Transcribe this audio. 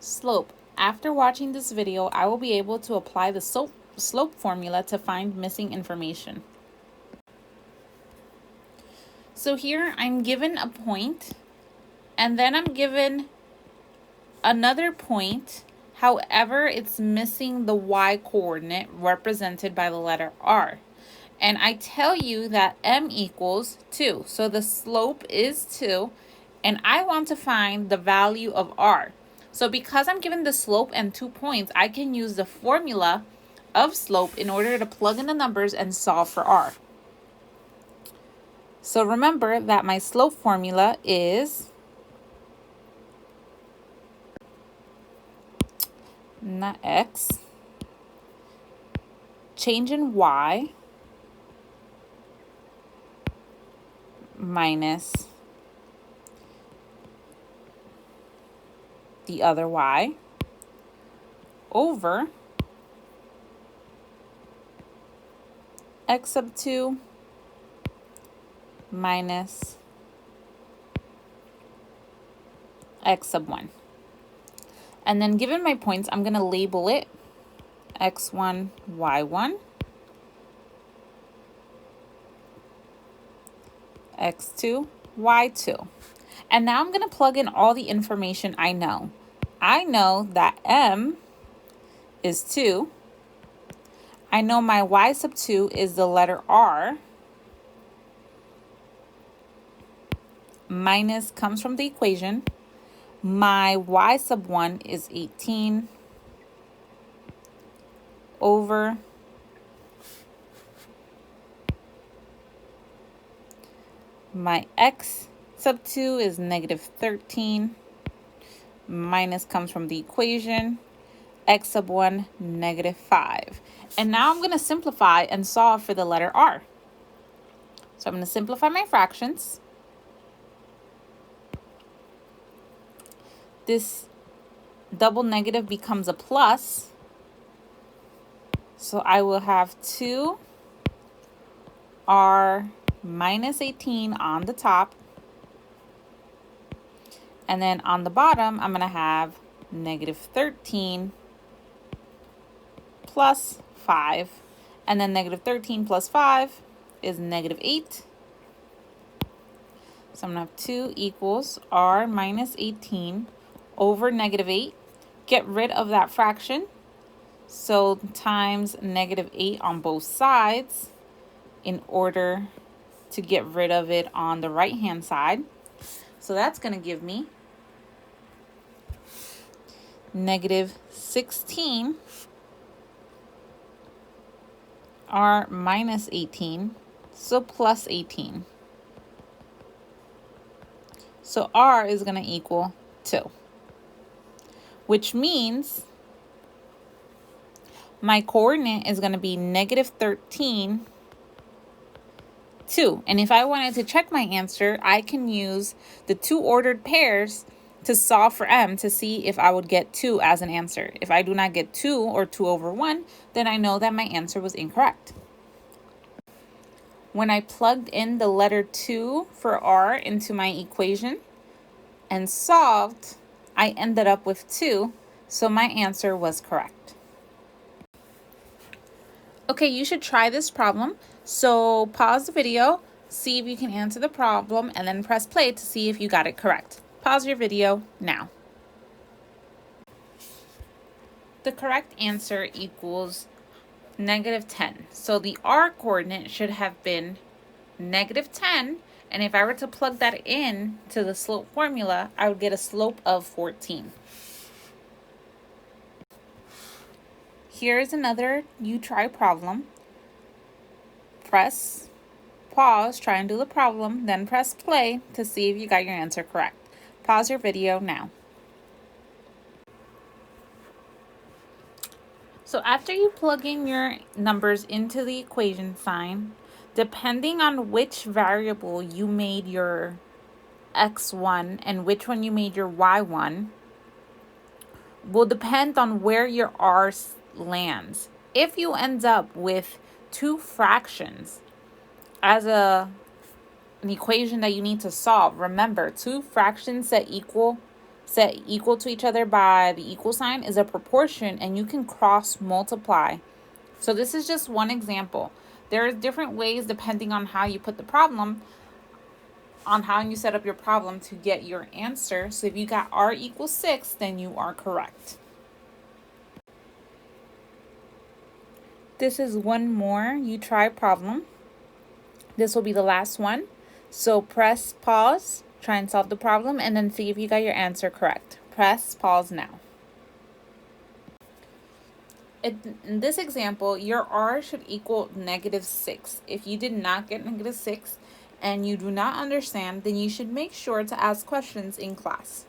Slope. After watching this video, I will be able to apply the slope formula to find missing information. So here I'm given a point, and then I'm given another point. However, it's missing the y coordinate represented by the letter r. And I tell you that m equals 2. So the slope is 2, and I want to find the value of r. So because I'm given the slope and 2 points, I can use the formula of slope in order to plug in the numbers and solve for r. So remember that my slope formula is not x, change in y minus the other y over x sub 2 minus x sub 1. And then given my points, I'm going to label it x1, y1, x2, y2. And now I'm going to plug in all the information I know. I know that m is 2. I know my y sub 2 is the letter r. Minus comes from the equation. My y sub 1 is 18 over my x sub 2 is negative 13. Minus comes from the equation. X sub 1, negative 5. And now I'm going to simplify and solve for the letter r. So I'm going to simplify my fractions. This double negative becomes a plus. So I will have 2r minus 18 on the top. And then on the bottom, I'm going to have negative 13 plus 5. And then negative 13 plus 5 is negative 8. So I'm going to have 2 equals r minus 18 over negative 8. Get rid of that fraction. So times negative 8 on both sides in order to get rid of it on the right-hand side. So that's going to give me negative 16 r minus 18, so plus 18. So r is going to equal 2, which means my coordinate is going to be negative 13, 2. And if I wanted to check my answer, I can use the 2 ordered pairs to solve for m to see if I would get 2 as an answer. If I do not get 2 or 2 over 1, then I know that my answer was incorrect. When I plugged in the letter 2 for r into my equation and solved, I ended up with 2, so my answer was correct. Okay, you should try this problem. So pause the video, see if you can answer the problem, and then press play to see if you got it correct. Pause your video now. The correct answer equals negative 10. So the r coordinate should have been negative 10. And if I were to plug that in to the slope formula, I would get a slope of 14. Here's another you try problem. Press pause, try and do the problem, then press play to see if you got your answer correct. Pause your video now. So after you plug in your numbers into the equation sign, depending on which variable you made your x1 and which one you made your y1, will depend on where your r lands. If you end up with 2 fractions as an equation that you need to solve, remember 2 fractions that equal set equal to each other by the equal sign is a proportion, and you can cross multiply. So this is just one example. There are different ways depending on how you put the problem, on how you set up your problem to get your answer. So if you got r equals 6, then you are correct. This is one more you try problem. This will be the last one. So press pause, try and solve the problem, and then see if you got your answer correct. Press pause now. In this example, your r should equal -6. If you did not get -6 and you do not understand, then you should make sure to ask questions in class.